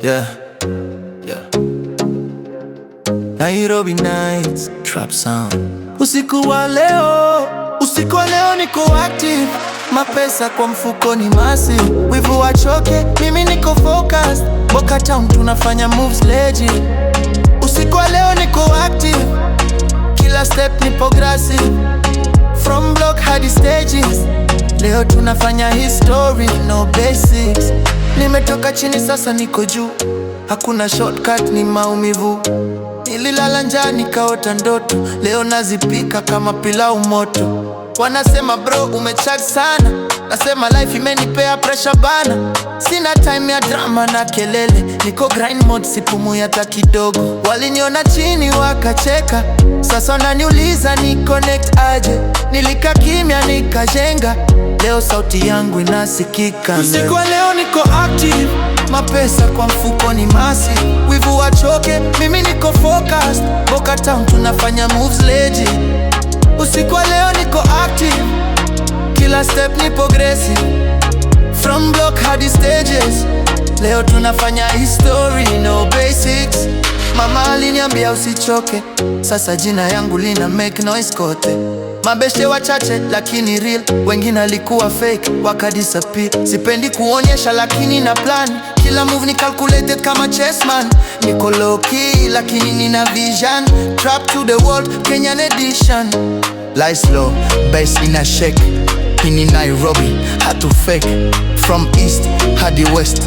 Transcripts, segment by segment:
Yeah, yeah. Nairobi Nights, Trap Sound. Usiku wa leo niko active. Mapesa kwa mfuko ni massive. Wivu wachoke, mimi niko focused. Boca Town tunafanya moves legit. Usiku wa leo niko active. Kila step nipo aggressive. From block hadi stages. Leo tunafanya history, no basics. Nimetoka chini sasa niko juu. Hakuna shortcut, ni maumivu. Nililala njaa nikaota ndoto. Leo nazipika kama pilau moto. Wanasema bro umecharge sana. Nasema life imenipea pressure bana. Sina time ya drama na kelele. Niko grind mode, sipumui hata kidogo. Waliniona chini wakacheka. Sasa wananiuliza ni connect aje. Nilika kimya nikajenga. Leo sauti yangu inasikika. Usiku wa leo niko active. Mapesa kwa mfuko ni massive. Wivu wachoke, mimi niko focused. Boca Town tunafanya moves legit. Usiku wa leo niko active. Kila step nipo aggressive. From block hadi stages. Leo tunafanya history, no basics. Mama aliniambia usichoke. Sasa jina yangu lina make noise kote. Mabeshe wachache lakini real. Wengine alikuwa fake wakadisappear. Sipendi kuonyesha lakini na plan. Kila move ni calculated kama chessman. Niko low key lakini nina vision. Trap to the world, Kenyan edition. Lie slow, bass in a shake. Hini Nairobi, hatu fake. From east hadi west.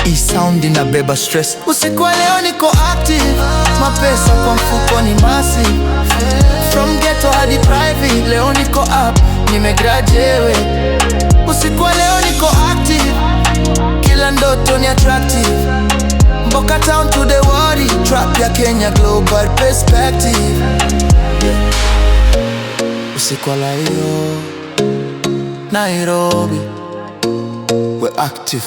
Hii sound inabeba stress. Usiku wa leo niko active. Mapesa kwa mfuko ni massive. From ghetto hadi private. Leo niko up, nimegraduate. Usiku wa leo niko active. Kila ndoto ni attractive. Boca Town to the world. Trap ya Kenya, global perspective. Usiku wa leo Nairobi, we're active.